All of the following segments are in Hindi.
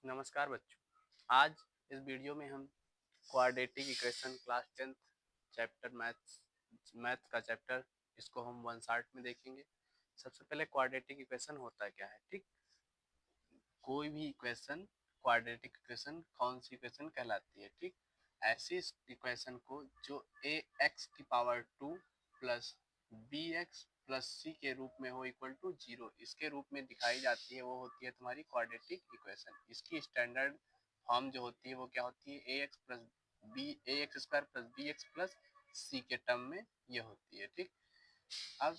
नमस्कार बच्चों। आज इस वीडियो में हम quadratic equation class 10th chapter math का चैप्टर इसको हम वन शॉट में देखेंगे। सबसे पहले क्वाड्रेटिक इक्वेशन होता क्या है। ठीक, कोई भी इक्वेशन क्वाड्रेटिक इक्वेशन कौन सी इक्वेशन कहलाती है। ठीक, ऐसी इक्वेशन को जो ए एक्स की power 2 plus b x plus c के रूप में हो इक्वल टू 0, इसके रूप में दिखाई जाती है, वो होती है तुम्हारी क्वाड्रेटिक इक्वेशन। इसकी स्टैंडर्ड फॉर्म जो होती है वो क्या होती है, a x plus b a x square plus b x plus c के टर्म में ये होती है। ठीक, अब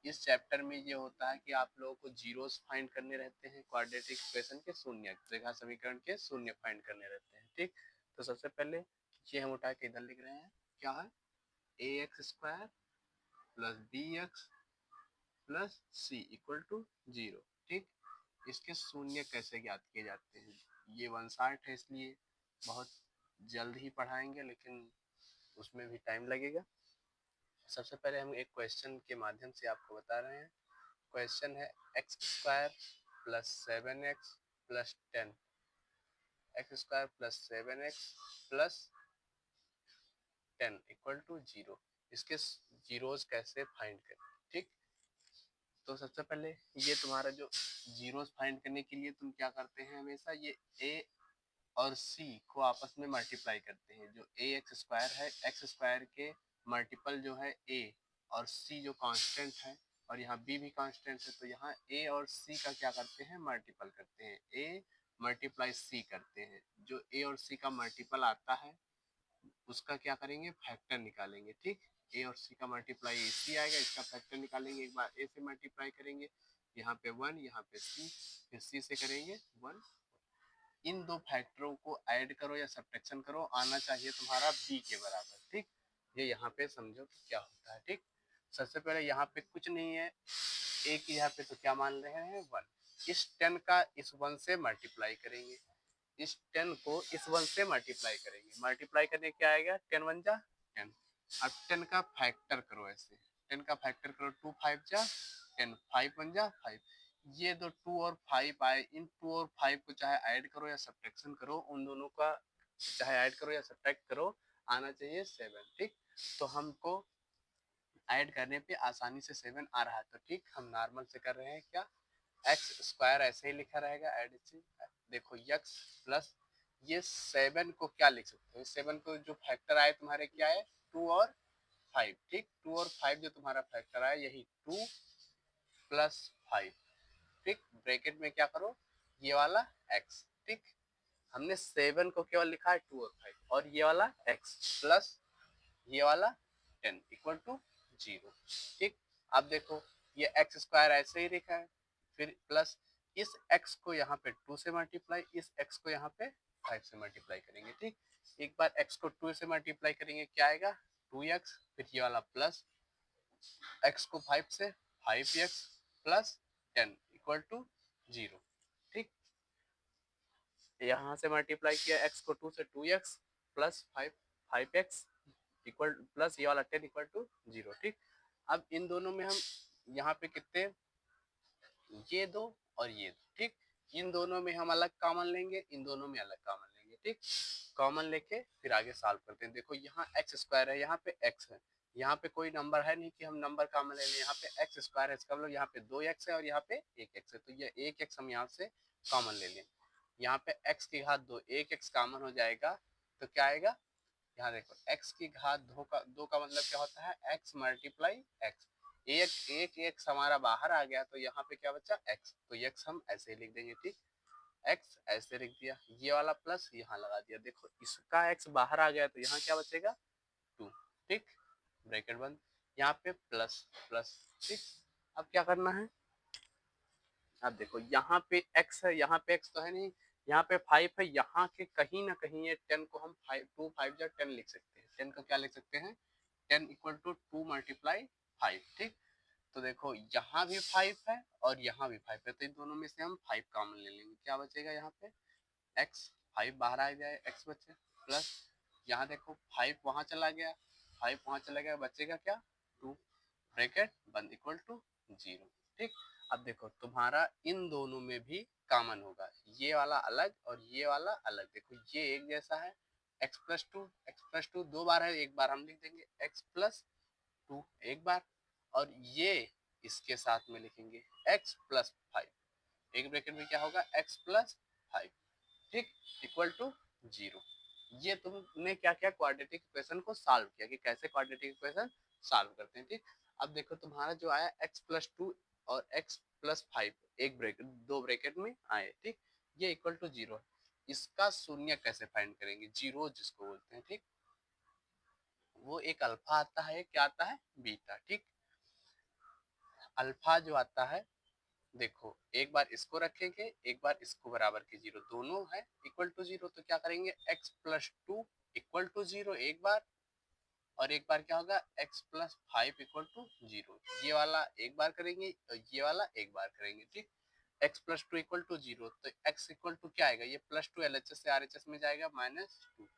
इस चैप्टर में ये होता है कि आप लोगों को जीरोस फाइंड करने रहते हैं, क्वाड्रेटिक इक्वेशन के शून्य, रेखा समीकरण के शून्य फाइंड करने रहते हैं। ठीक, तो सबसे पहले ये हम उठा के इधर लिख रहे हैं, क्या है, a x square plus b x plus c equal to 0। ठीक, इसके शून्य कैसे ज्ञात किए जाते हैं, ये वन शॉट है इसलिए बहुत जल्द ही पढ़ाएंगे, लेकिन उसमें भी टाइम लगेगा। सबसे पहले हम एक क्वेश्चन के माध्यम से आपको बता रहे हैं। क्वेश्चन है x square plus 7x plus 10, x square plus 7x plus 10 equal to 0। इसके जीरोस कैसे फाइंड करें। ठीक, तो सबसे पहले ये तुम्हारा जो जीरोस फाइंड करने के लिए तुम क्या करते हैं, हमेशा ये a और c को आपस में मल्टीप्लाई करते हैं। जो ए एक्स स्क्वायर है, एक्स स्क्वायर के मल्टीपल जो है a, और c जो कांस्टेंट है और यहाँ b भी कांस्टेंट है, तो यहाँ a और c का क्या करते हैं, मल्टीपल करते हैं। a मल्टीप्लाई c करते हैं, जो a और c का मल्टीपल आता है उसका क्या करेंगे, फैक्टर निकालेंगे। ठीक, ए और सी का मल्टीप्लाई सी आएगा, इसका फैक्टर निकालेंगे। एक बार ए से मल्टीप्लाई करेंगे, यहाँ पे 1, यहाँ पे सी, फिर सी से करेंगे 1। इन दो फैक्टरों को ऐड करो या सब्ट्रैक्शन करो, आना चाहिए तुम्हारा b के बराबर। ठीक, ये यहाँ पे समझो कि क्या होता है। ठीक, सबसे पहले यहाँ पे कुछ नहीं है, a की यहाँ पे तो क्या मान रहे हैं, 1। इस 10 का इस 1 से मल्टीप्लाई करेंगे, इस 10 को इस 1 से मल्टीप्लाई करेंगे, मल्टीप्लाई करने क्या आएगा, 10 1 जा 10। अब 10 का फैक्टर करो, ऐसे 10 का फैक्टर करो, 2 5 जा 10, 5 1 जा 5। ये दो 2 और 5 आए, इन 2 और 5 को चाहे ऐड करो या सब्ट्रैक्शन करो, उन दोनों का चाहे ऐड करो या सब्ट्रैक्ट करो, आना चाहिए 7। ठीक, तो हमको ऐड करने पे आसानी से 7 आ रहा है, तो ठीक हम नॉर्मल से कर रहे हैं। क्या, एक्स स्क्वायर ऐसे ही लिखा रहेगा, एडिशन देखो एक्स प्लस ये 7 को क्या लिख सकते हो, 7 को जो फैक्टर आए तुम्हारे क्या है, 2 और 5। ठीक, 2 और 5 जो तुम्हारा फैक्टर आया, यही 2 प्लस 5। ठीक, ब्रैकेट में क्या करो, ये वाला x। ठीक, हमने 7 को केवल लिखा है 2 और 5, और ये वाला x प्लस ये वाला 10 इक्वल टू 0। ठीक, अब देखो ये एक्स स्क्वायर ऐसे ही लिखा है, फिर प्लस इस x को यहाँ पे 2 से मल्टीप्लाई, इस x को यहाँ पे 5 से मल्टीप्लाई करेंगे। ठीक, एक बार x को 2 से मल्टीप्लाई करेंगे, क्या आएगा, 2x, फिर ये वाला प्लस x को 5 से 5x प्लस 10 इक्वल टू 0। ठीक, यहाँ से मल्टीप्लाई किया x को 2 से 2x plus 5x equal plus ये वाला 10 इक्वल टू 0। ठीक, अब इन दोनों में हम यहाँ पे कितने, ये दो और ये दो। ठीक, इन दोनों में हम अलग कॉमन लेंगे, इन दोनों में अलग कॉमन लेंगे। ठीक, कॉमन लेके फिर आगे सॉल्व करते हैं। देखो यहाँ एक्स स्क्वायर है, यहाँ पे एक्स है, यहाँ पे कोई नंबर है नहीं कि हम नंबर कॉमन ले लें। यहाँ पे एक्स स्क्वायर है, इसका मतलब यहाँ पे 2x है और यहाँ पे 1x है, तो ये 1x हम यहाँ से कॉमन ले लें। यहाँ पे x की घात 2, 1x कॉमन हो जाएगा, तो क्या आएगा, यहाँ देखो x की घात 2 का मतलब क्या होता है, x मल्टीप्लाई x। एक एक हमारा बाहर आ गया, तो यहाँ पे क्या बचा, x, तो x हम ऐसे ही लिख देंगे। ठीक, x ऐसे लिख दिया, ये वाला प्लस यहाँ लगा दिया। देखो इसका x बाहर आ गया, तो यहाँ क्या बचेगा, 2। ठीक, ब्रैकेट बंद, यहाँ पे प्लस प्लस। ठीक, अब क्या करना है, अब देखो यहाँ पे x है, यहाँ पे x तो है नहीं, यहाँ पे 5 है, यहाँ के कहीं ना कहीं ये 10 को हम 5 2 5 जा 10 लिख सकते हैं। 10 का क्या लिख सकते हैं, 10 इक्वल टू 2 मल्टीप्लाई 5। ठीक, तो देखो यहाँ भी 5 है और यहाँ भी 5 है, तो इन दोनों में से हम 5 कॉमन ले लेंगे, क्या बचेगा, यहाँ पे x, 5 बाहर आ जाए, x बचे, प्लस यहाँ देखो 5 वहां चला गया, 5 वहां चला गया, बचेगा क्या, 2, ब्रैकेट बंद इक्वल टू 0। ठीक, अब देखो तुम्हारा इन दोनों में भी कॉमन होगा, ये वाला अलग और ये वाला अलग। देखो ये एक जैसा है, x+2 दो बार है, एक बार हम लिख देंगे x+2 एक बार, और ये इसके साथ में लिखेंगे x+5, एक ब्रैकेट में क्या होगा x+5, ठीक, इक्वल टू 0। ये तुमने क्या किया, क्वाड्रेटिक इक्वेशन को सॉल्व किया कि कैसे क्वाड्रेटिक इक्वेशन सॉल्व करते हैं। ठीक, अब देखो तुम्हारा जो आया x+2 और x+5 एक ब्रैकेट दो ब्रैकेट में आए, ठीक, ये इक्वल टू 0 है। इसका शून्य कैसे फाइंड करेंगे, जीरो जिसको बोलते हैं, ठीक, वो एक अल्फा आता है, क्या आता है, बीटा। ठीक, अल्फा जो आता है, देखो एक बार इसको रखेंगे, एक बार इसको बराबर के 0, दोनों है इक्वल टू 0, तो क्या करेंगे x+2 इक्वल टू 0 एक बार, और एक बार क्या होगा x+5 इक्वल टू 0, ये वाला एक बार करेंगे और ये वाला एक बार करेंगे। ठीक, x+2 इक्वल टू 0, तो x इक्वल टू क्या आएगा, ये +2 LHS से RHS में जाएगा -2,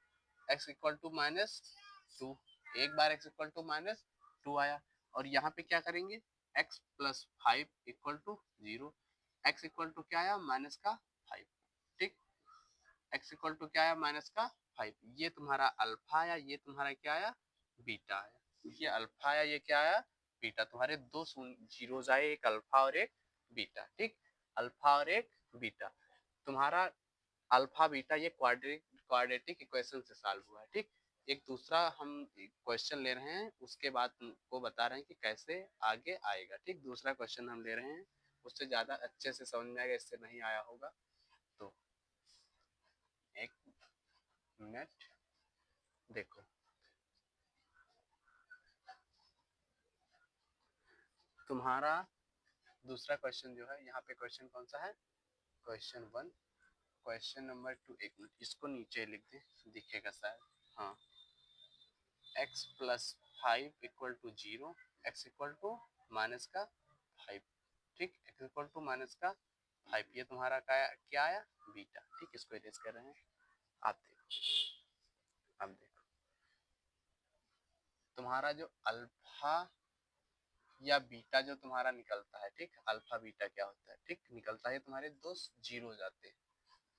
x इक्वल टू -2, एक बार x इक्वल टू -2 आया, और यहाँ पे क्या करेंगे x+5 equal to 0, x equal to क्या आया -5, ठीक, x इक्वल टू क्या आया -5, ये तुम्हारा अल्फा आया, ये तुम्हारा क्या आया, बीटा आया, ये अल्फा आया, ये क्या आया, बीटा। तुम्हारे दो जीरोज आए, एक अल्फा और एक बीटा। ठीक, अल्फा और एक बीटा, तुम्हारा अल्फा बीटा ये क्वाड्रेटिक इक्वेशन से सॉल्व हुआ है। ठीक, एक दूसरा हम क्वेश्चन ले रहे हैं, उसके बाद तुमको बता रहे हैं कि कैसे आगे आएगा। ठीक, दूसरा क्वेश्चन हम ले रहे हैं, उससे ज्यादा अच्छे से समझ में आएगा, इससे नहीं आया होगा तो एक मिनट देखो। तुम्हारा दूसरा क्वेश्चन जो है, यहाँ पे क्वेश्चन कौन सा है, क्वेश्चन 1, क्वेश्चन नंबर 2, एक मिनट इसको नीचे लिख दे, दिखेगा शायद, हाँ, x+5 equal to 0, x equal to -5, ठीक, x इक्वल टू -5, ये तुम्हारा क्या आया, बीटा। ठीक, इसको इरेज कर रहे हैं, आप देखो, अब देखो तुम्हारा जो अल्फा या बीटा जो तुम्हारा निकलता है, ठीक, अल्फा बीटा क्या होता है, ठीक, निकलता है तुम्हारे दो जीरो जाते हैं,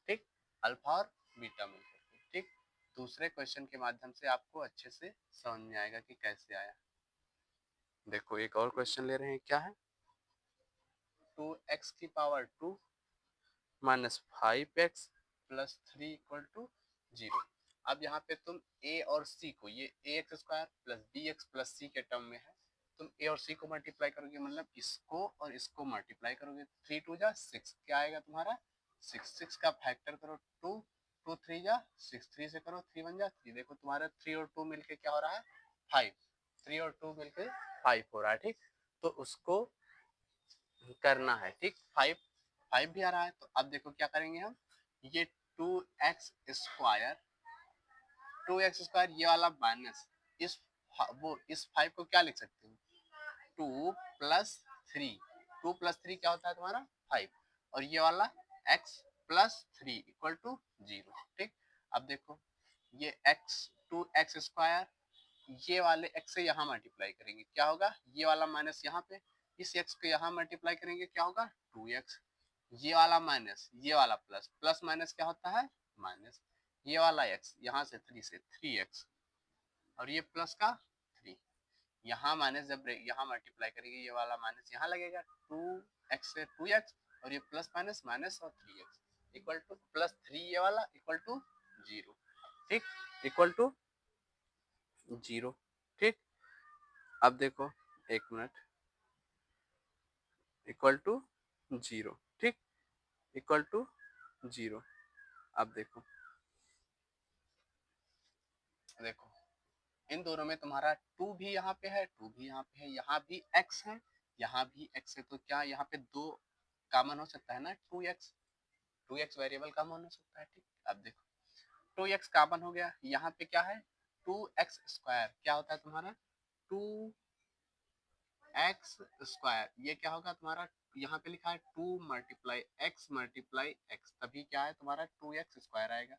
ठीक, अल्फा और बीटा मिलकर के। ठीक, दूसरे क्वेश्चन के माध्यम से आपको अच्छे से समझ में आएगा कि कैसे आया। देखो एक और क्वेश्चन ले रहे हैं, क्या है, 2x की power 2 -5x plus 3 equal to 0। अब यहाँ पे तुम a और c को, ये ax square plus bx plus c के टर्म में है, तुम a और c को मल्टीप्लाई करोगे, मतलब इसको और इसको मल्टीप्लाई करोगे, 3 2 जा 6, क्या आएगा तुम्हारा 6, 6 का फैक्टर करो 2, 2 3 जा 6, 3 से करो 3 1 जा 3, देखो तुम्हारा 3 और 2 मिलके क्या हो रहा है 5, 3 और 2 मिलके 5 हो रहा है। ठीक, तो उसको करना है, ठीक, 5 भी आ रहा है, तो अब देखो क्या करेंगे हम, ये 2x स्क्वायर, 2x स्क्वायर ये वाला माइनस इस वो इस 5 को क्या लिख सकते हैं, 2 प्लस 3, 2 प्लस 3 क्या होता है तुम्हारा 5, और ये वाला x प्लस 3 इक्वल टू 0। ठीक, अब देखो ये x 2x स्क्वायर, ये वाले x से यहाँ मल्टीप्लाई करेंगे, क्या होगा, ये वाला माइनस यहाँ पे, इस x को यहाँ मल्टीप्लाई करेंगे, क्या होगा 2x, ये वाला माइनस ये वाला प्लस, प्लस माइनस क्या होता है माइनस, ये वाला x यहाँ से 3 से 3x, और ये प्लस का 3, यहाँ माइनस जब यहाँ मल्टीप्लाई करेंगे, ये वाला माइनस यहाँ लगेगा, 2x से 2x, और ये प्लस माइनस माइनस और 3x इक्वल टू प्लस 3, ये वाला इक्वल टू 0। ठीक, इक्वल टू 0। ठीक, अब देखो एक मिनट, इक्वल टू 0, ठीक, इक्वल टू 0। अब देखो देखो इन दोनों में तुम्हारा 2 भी यहाँ पे है, 2 भी यहाँ पे है, यहाँ भी x है, यहाँ भी x है, तो क्या यहाँ पे दो कॉमन हो सकता है ना, 2x, 2x वेरिएबल कॉमन हो सकता है। ठीक, अब देखो 2x कॉमन हो गया, यहाँ पे क्या है 2x स्क्वायर, क्या होता है तुम्हारा 2x स्क्वायर, ये क्या होगा तुम्हारा, यहाँ पे लिखा है 2 मल्टीप्लाई x, तभी क्या है तुम्हारा 2x स्क्वायर आएगा,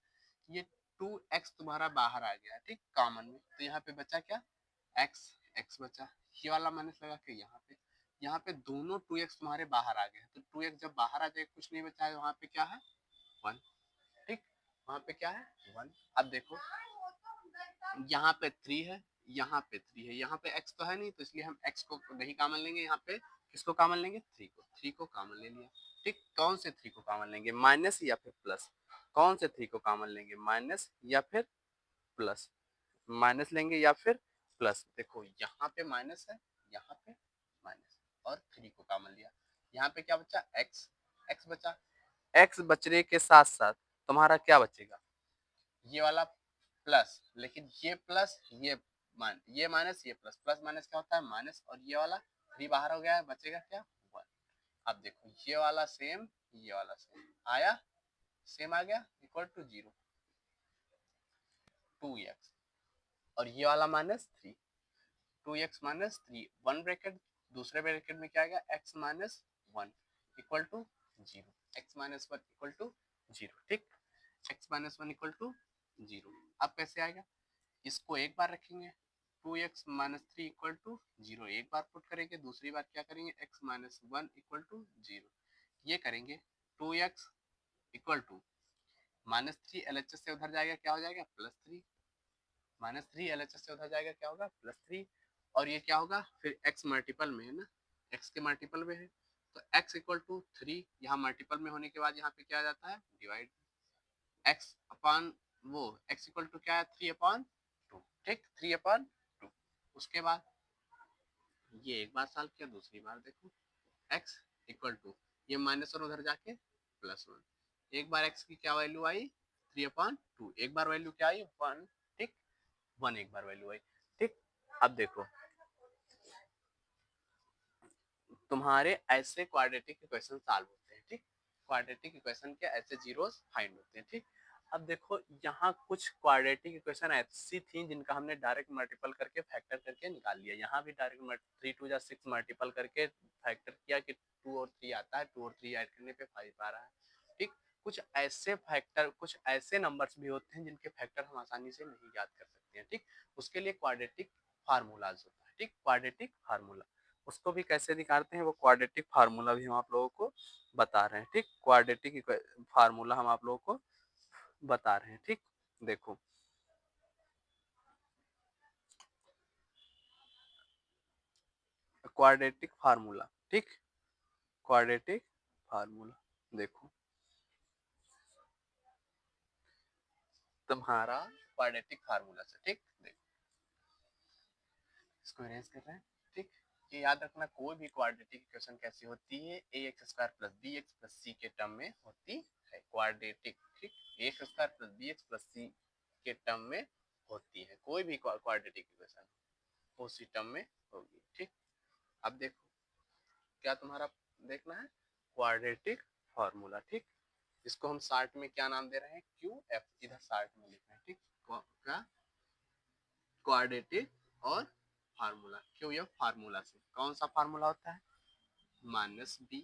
ये 2x तुम्हारा बाहर आ गया, ठीक, कॉमन में, तो यहाँ पे बचा क्या x, x बचा, ये वाला माइनस लगा के यहाँ पे, यहाँ पे दोनों 2x तुम्हारे बाहर आ गए, तो 2x जब बाहर आ जाए कुछ नहीं बचा है, वहां पे क्या है 1, ठीक, वहां पे क्या है 1। अब देखो यहाँ पे 3 है, यहाँ पे 3 है, यहाँ पे x तो है नहीं, तो इसलिए हम x को नहीं कॉमन लेंगे, यहाँ पे किसको कॉमन लेंगे 3 को कॉमन ले लिया, ठीक। कौन से 3 को कॉमन लेंगे, माइनस या फिर प्लस, कौन से 3 को कॉमन लेंगे, माइनस या फिर प्लस, माइनस लेंगे या फिर प्लस। देखो यहाँ पे माइनस है, यहाँ पे माइनस, और 3 को कॉमन लिया, यहाँ पे क्या बचा x, x बचा, x बचने के साथ साथ तुम्हारा क्या बचेगा, ये वाला प्लस, लेकिन ये प्लस ये माइनस ये प्लस, प्लस माइनस क्या होता है माइनस, और ये वाला 3 बाहर हो गया है, बचेगा क्या 1। अब देखो ये वाला सेम, ये वाला सेम आया, सेम आ गया, इक्वल टू 0, 2x, और ये वाला माइनस 3, 2x माइनस 3, 1 ब्रैकेट, दूसरे ब्रैकेट में क्या आ गया x minus 1 equal to 0, x minus 1 equal to 0, ठीक, x माइनस 1 इक्वल टू 0। अब कैसे आएगा, इसको एक बार रखेंगे, 2x माइनस 3 इक्वल टू 0 एक बार पुट करेंगे, दूसरी बार क्या करेंगे x माइनस 1 इक्वल टू 0, ये करेंगे 2x equal to minus 3 LHS से उधर जाएगा, क्या हो जाएगा प्लस 3, माइनस 3 LHS से उधर जाएगा, क्या होगा प्लस 3, और ये क्या होगा फिर x मल्टीपल में है ना, x के मल्टीपल में है, तो x इक्वल टू 3, यहाँ मल्टीपल में होने के बाद यहाँ पे क्या आ जाता है डिवाइड, x अपॉन वो x इक्वल टू क्या है 3 अपॉन 2, ठीक, 3 अपॉन 2। उसके बाद ये एक बार सॉल्व किया, दूसरी बार देखो x इक्वल टू ये माइनस और उधर जाके प्लस 1, एक बार x की क्या वैल्यू आई 3 अपॉन 2, एक बार वैल्यू क्या आई 1, ठीक, 1 एक बार वैल्यू आई, ठीक। अब देखो तुम्हारे ऐसे क्वाड्रेटिक इक्वेशन सॉल्व होते हैं, ठीक, क्वाड्रेटिक इक्वेशन के ऐसे जीरोस फाइंड होते हैं, ठीक। अब देखो यहाँ कुछ क्वाड्रेटिक इक्वेशन ऐसी थी जिनका हमने डायरेक्ट मल्टीपल करके फैक्टर करके निकाल लिया, यहाँ भी डायरेक्ट 3 2 6 मल्टीपल करके फैक्टर किया कि 2 और 3 आता है, 2 और 3 ऐड करने पे 5 आ रहा है, ठीक। कुछ ऐसे फैक्टर, कुछ ऐसे नंबर्स भी होते हैं जिनके फैक्टर हम आसानी से नहीं याद कर सकते हैं, ठीक, उसके लिए क्वाड्रेटिक फार्मूलाज होता है, ठीक, क्वाड्रेटिक फार्मूला, उसको भी कैसे निकालते हैं वो क्वाड्रेटिक फार्मूला भी हम आप लोगों को बता रहे हैं, ठीक, क्वाड्रेटिक फार्मूला हम आप लोगों को बता रहे हैं, ठीक। देखो क्वाड्रेटिक फार्मूला, ठीक, क्वाड्रेटिक फार्मूला देखो तुम्हारा क्वाड्रेटिक फार्मूला से, ठीक, देखो इसको इरेज कर रहे हैं, ठीक। ये याद रखना कोई भी क्वाड्रेटिक इक्वेशन कैसी होती है ax square plus bx plus c के टर्म में होती है, क्वाड्रेटिक, ठीक, ax square plus bx plus c के टर्म में होती है, कोई भी क्वाड्रेटिक इक्वेशन उसी टर्म में होगी, ठीक। अब देखो क्या तुम्हारा देखना है क्वाड्रेटिक फार्मूला, ठीक, इसको हम शार्ट में क्या नाम दे रहे हैं क्यू एफ, इधर शार्ट में लिख रहे हैं, ठीक, क्या क्वाड्रेटिक और फार्मूला, क्यों ये फार्मूला से कौन सा फार्मूला होता है minus b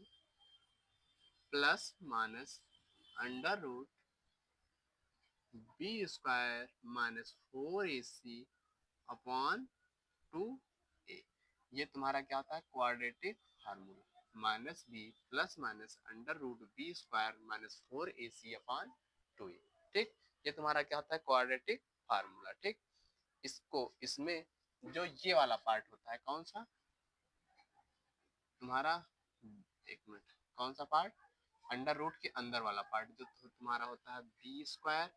plus minus under root b square minus 4ac upon 2a, ये तुम्हारा क्या होता है quadratic formula, minus b plus minus under root b square minus 4ac upon 2a, ठीक, ये तुम्हारा क्या होता है क्वाड्रेटिक फार्मूला, ठीक। इसको इसमें जो ये वाला पार्ट होता है कौन सा तुम्हारा, एक मिनट, कौन सा पार्ट अंडर रूट के अंदर वाला पार्ट जो तुम्हारा होता है b square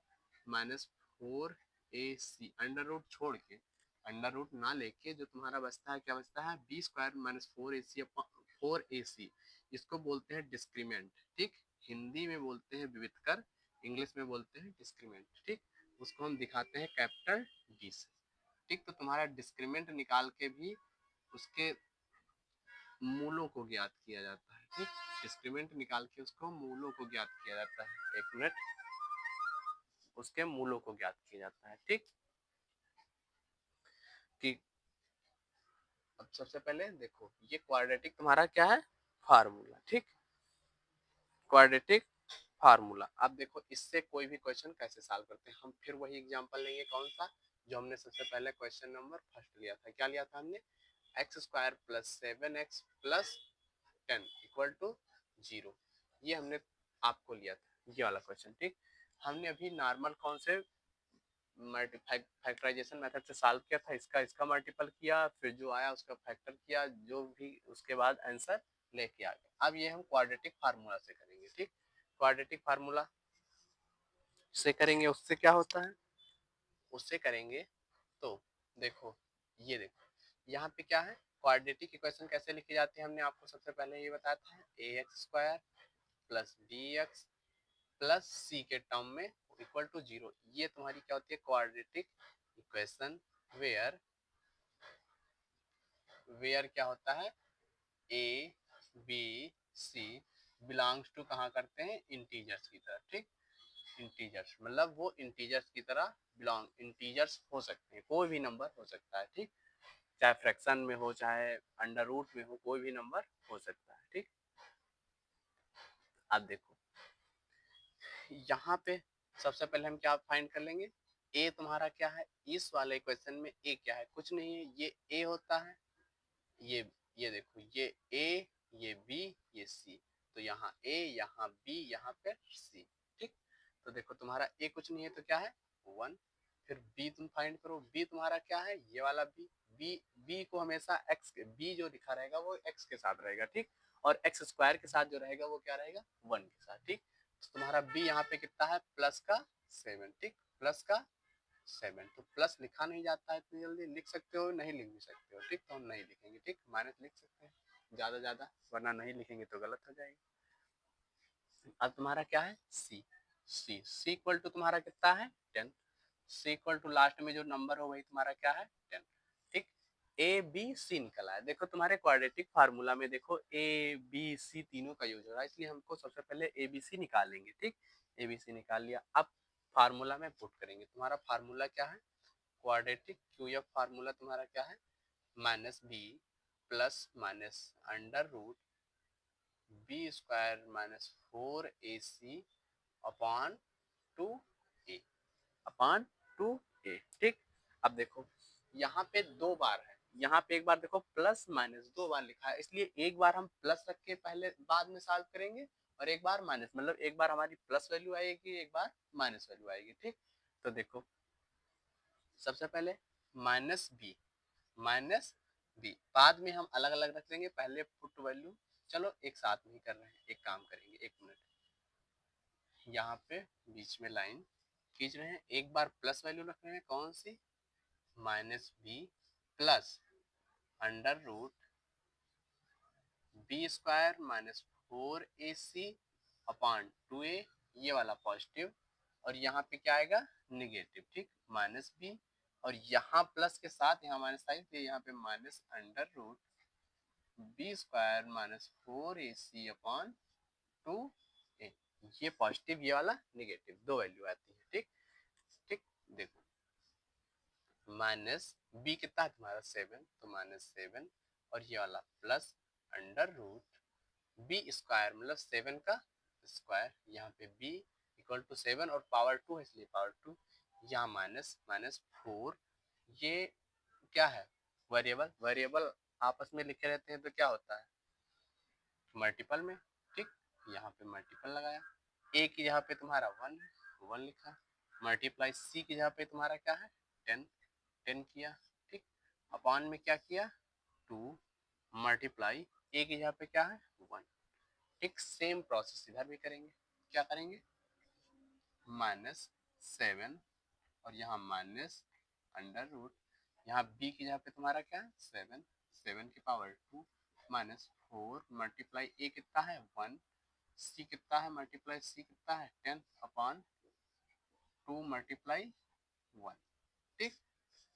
minus 4ac, under root छोड़ के, अंडर रूट ना लेके जो तुम्हारा बचता है क्या बचता है बी स्क्वायर माइनस 4ac, इसको बोलते हैं डिस्क्रीमेंट, ठीक, हिंदी में बोलते हैं विविधकर, इंग्लिश में बोलते हैं डिस्क्रीमेंट, ठीक, उसको हम दिखाते हैं कैपिटल डी से, ठीक। तो तुम्हारा डिस्क्रीमेंट निकाल के भी उसके मूलों को ज्ञात किया जाता है, ठीक, डिस्क्रीमेंट निकाल के उसको मूलों को ज्ञात किया जाता है, एक मिनट, उसके मूलों को ज्ञात किया जाता है, ठीक, कि अब सबसे पहले देखो ये क्वाड्रेटिक तुम्हारा क्या है फार्मूला, ठीक, क्वाड्रेटिक फार्मूला। अब देखो इससे कोई भी क्वेश्चन कैसे सॉल्व करते हैं, हम फिर वही एग्जांपल लेंगे कौन सा जो हमने सबसे पहले क्वेश्चन नंबर फर्स्ट लिया था, क्या लिया था हमने x square plus 7x plus 10 equal to 0। ये हमने आपको लिया था ये वाला क्वेश्चन, ठीक। हमने अभी नॉर्मल कौन से फैक्टराइजेशन मेथड से सॉल्व किया था, इसका मल्टीपल किया, फिर जो आया उसका फैक्टर किया, जो भी उसके बाद आंसर लेके आ गए। अब ये हम क्वाड्रेटिक फार्मूला से करेंगे, ठीक। क्वाड्रेटिक फार्मूला से करेंगे, उससे क्या होता है, उससे करेंगे तो देखो, ये देखो यहाँ पे क्या है, क्वाड्रेटिक इक्वेशन कैसे लिखी जाती है हमने आपको सबसे पहले ये बताया था, ax square plus bx plus c के टर्म में इक्वल टू 0। ये तुम्हारी क्या होती है, क्वाड्रेटिक इक्वेशन वेयर वेयर क्या होता है, a b c belongs to कहाँ करते हैं, इंटीजर्स की तरह, ठीक। इंटीजर्स मतलब वो इंटीजर्स की तरह बिलोंग, इंटीजर्स हो सकते हैं, कोई भी नंबर हो सकता है, ठीक। चाहे फ्रैक्शन में हो, चाहे अंडर रूट में हो, कोई भी नंबर हो सकता है, ठीक। अब देखो यहाँ पे सबसे पहले हम क्या फाइंड कर लेंगे, ए तुम्हारा क्या है, इस वाले इक्वेशन में ए क्या है, कुछ नहीं है, ये ए होता है, ये ये देखो, ये ए, ये बी, ये सी, तो यहाँ ए, यहाँ बी, यहाँ पे सी, ठीक। तो देखो तुम्हारा ए कुछ नहीं है तो क्या है 1, फिर बी तुम फाइंड करो, बी तुम्हारा क्या है, ये वाला बी, बी को हमेशा एक्स के, बी जो लिखा रहेगा वो एक्स के साथ रहेगा, ठीक। और एक्स स्क्वायर के साथ जो रहेगा वो क्या रहेगा 1 के साथ, ठीक। तो तुम्हारा बी यहाँ पे कितना है, प्लस का 7, ठीक, प्लस का 7। तो प्लस लिखा नहीं जाता है इतनी जल्दी, लिख सकते हो नहीं लिख भी सकते हो, ठीक, तो हम नहीं लिखेंगे, ठीक, माइनस लिख सकते हैं ज्यादा, वरना नहीं लिखेंगे तो गलत हो जाएगा। अब तुम्हारा क्या है सी, सी इक्वल टू तुम्हारा कितना है 10, सी इक्वल टू लास्ट में जो नंबर हो वही तुम्हारा क्या है 10, ठीक। ए बी सी निकला है, देखो तुम्हारे क्वाड्रेटिक फार्मूला में देखो ए बी सी तीनों का यूज हो रहा है, इसलिए हमको सबसे पहले ए बी सी निकालेंगे, ठीक। ए बी सी निकाल लिया, अब फार्मूला में पुट करेंगे, तुम्हारा फार्मूला क्या है, क्वाड्रेटिक क्यूएफ फार्मूला तुम्हारा क्या है, minus b plus minus under root b square minus 4ac upon 2a upon 2a, ठीक। अब देखो यहाँ पे दो बार है, यहाँ पे एक बार देखो प्लस माइनस दो बार लिखा है, इसलिए एक बार हम प्लस रख के पहले बाद में सॉल्व करेंगे, और एक बार माइनस, मतलब एक बार हमारी प्लस वैल्यू आएगी, एक बार माइनस वैल्यू आएगी, ठीक। तो देखो सबसे पहले माइनस बी बाद में हम अलग अलग रख देंगे, पहले पुट वैल्यू, चलो एक साथ में ही कर रहे हैं, एक काम करेंगे, एक मिनट, यहाँ पे बीच में लाइन खींच रहे हैं, एक बार प्लस वैल्यू रख रहे हैं, कौन सी, minus b plus under root b square minus 4ac upon 2a, ये वाला पॉजिटिव, और यहाँ पे क्या आएगा निगेटिव, ठीक, माइनस बी, और यहाँ प्लस के साथ यहाँ माइनस आई तो यहाँ पे minus under root b square minus 4ac upon 2a, ये पॉजिटिव ये वाला निगेटिव, दो वैल्यू आती है, ठीक, ठीक। देखो माइनस बी कितना है तुम्हारा 7, तो माइनस 7, और ये वाला plus under root b square मतलब 7 का स्क्वायर, यहाँ पे बी इक्वल टू 7 और पावर 2 है इसलिए पावर 2, यहाँ माइनस माइनस 4, ये क्या है वेरिएबल, वेरिएबल आपस में लिखे रहते हैं तो क्या होता है मल्टीपल में, ठीक। यहाँ पे मल्टीपल लगाया, ए की जगह पे तुम्हारा 1 है, 1 लिखा, मल्टीप्लाई सी की जगह पे तुम्हारा क्या है 10, 10 किया, ठीक, अपॉन में क्या किया 2, मल्टीप्लाई ए की जगह पे क्या है 1, ठीक। सेम प्रोसेस इधर भी करेंगे, क्या करेंगे माइनस 7, और यहाँ माइनस अंडर रूट, यहाँ बी की जगह पे तुम्हारा क्या है 7, 7 की पावर 2 माइनस 4, मल्टीप्लाई ए कितना है 1, सी कितना है मल्टीप्लाई सी कितना है 10 अपॉन 2 मल्टीप्लाई 1, ठीक।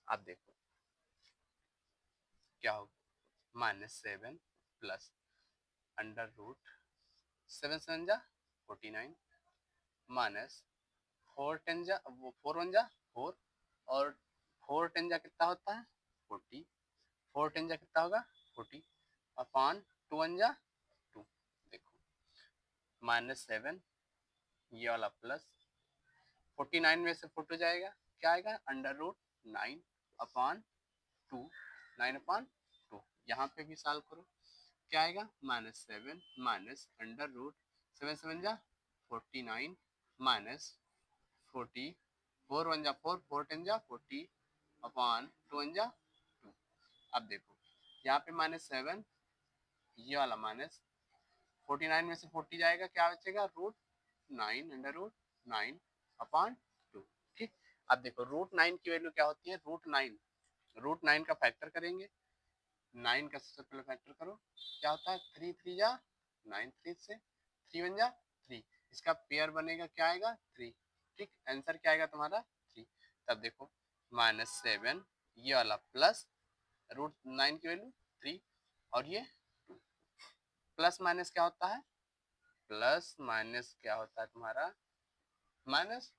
अब देखो क्या होगा माइनस 7 प्लस अंडर रूट 7 7 जा 49 माइनस 4 10 जा वो 4 1 जा 4, और 4 10 जा कितना होता है 40, 4 10 जा कितना होगा 40 अपॉन 2 1 जा 2, देखो माइनस 7 ये वाला प्लस 49 में से 4 जाएगा क्या आएगा अंडर रूट 9 अपॉन 2, 9 अपॉन 2, यहाँ पे भी सॉल्व करो, क्या आएगा -7 माइनस अंडर रूट 7 7 जा 49 माइनस 40 4 1 जा 4 4 10 जा 40 अपॉन 2 1 जा 2। अब देखो यहाँ पे -7, ये वाला माइनस 49 में से 40 जाएगा, क्या बचेगा √9 अंडर रूट 9 अपॉन 2। ठीक, अब देखो √9 की वैल्यू क्या होती है, √9 का फैक्टर करेंगे, 9 का सबसे पहले फैक्टर करो, क्या होता है 3 3 जा 9, 3 से 3 1 जा 3, इसका पेयर बनेगा, क्या आएगा 3। ठीक, आंसर क्या आएगा तुम्हारा 3। तब देखो -7 ये वाला प्लस √9 की वैल्यू 3 और ये 2, प्लस माइनस क्या होता है, प्लस माइनस क्या होता है तुम्हारा माइनस,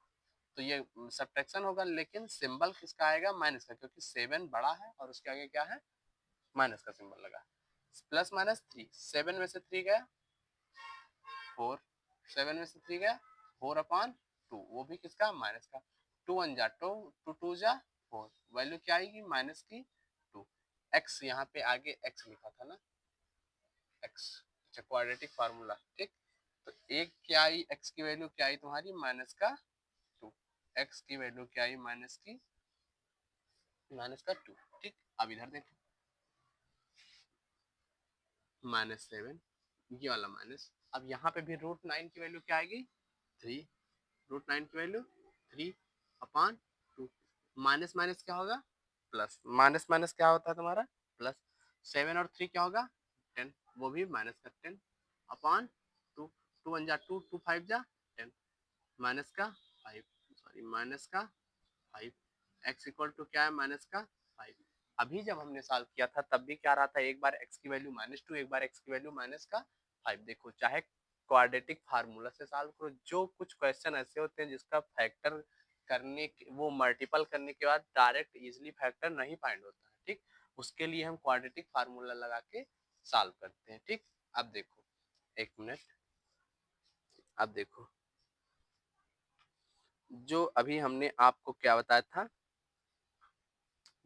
तो ये सब्ट्रैक्शन होगा, लेकिन सिंबल किसका आएगा माइनस का, क्योंकि 7 बड़ा है और उसके आगे क्या है माइनस का सिंबल लगा। प्लस माइनस 3, 7 में से 3 गया 4, 7 में से 3 गया 4 अपॉन 2, वो भी किसका माइनस का, 2 1 जा 2, 2 2 जा 4, वैल्यू क्या आएगी माइनस की 2। एक्स यहाँ पे आगे एक्स लिखा था ना, एक्स, अच्छा क्वाड्रेटिक फार्मूला। ठीक, तो एक क्या आई, एक्स की वैल्यू क्या आई तुम्हारी माइनस का 2, एक्स की वैल्यू क्या आई माइनस का 2। ठीक, अब इधर देखो -7 ये वाला माइनस, अब यहाँ पे भी √9 की वैल्यू क्या आएगी 3, √9 की वैल्यू 3 अपॉन 2, माइनस माइनस क्या होगा प्लस, माइनस माइनस क्या होता है तुम्हारा प्लस, 7 और 3 क्या होगा 10, वो भी माइनस का 10 अपॉन 2, 2 1 जा 2, 2 5 जा 10, माइनस का 5, सॉरी माइनस का 5, एक्स इक्वल टू क्या है माइनस का 5। अभी जब हमने सॉल्व किया था तब भी क्या रहा था, एक बार एक्स की वैल्यू -2, एक बार एक्स की वैल्यू माइनस का 5। देखो चाहे क्वाड्रेटिक फार्मूला से सॉल्व करो, जो कुछ क्वेश्चन ऐसे होते हैं जिसका फैक्टर करने वो मल्टीपल करने के बाद डायरेक्ट इजिली फैक्टर नहीं फाइंड होता है, ठीक, उसके लिए हम क्वाड्रेटिक फार्मूला लगा के सॉल्व करते हैं। ठीक, अब देखो एक मिनट, अब देखो जो अभी हमने आपको क्या बताया था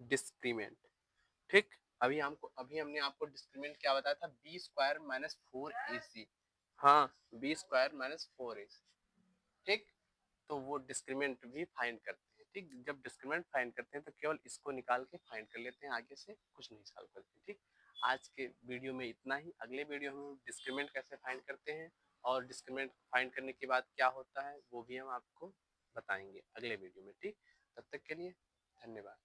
डिस्क्रीमेंट, ठीक, अभी हमने आपको डिस्क्रीमेंट क्या बताया था, b² - 4ac, हाँ b² - 4ac। ठीक, तो वो डिस्क्रीमेंट भी फाइंड करते हैं। ठीक, जब डिस्क्रीमेंट फाइंड करते हैं तो केवल इसको निकाल के फाइंड कर लेते हैं, आगे से कुछ नहीं सॉल्व करते। ठीक, आज के वीडियो में इतना ही, अगले वीडियो में डिस्क्रीमेंट कैसे फाइंड करते हैं और डिस्क्रीमेंट फाइंड करने के बाद क्या होता है वो भी हम आपको बताएंगे अगले वीडियो में। ठीक, तब तक के लिए धन्यवाद।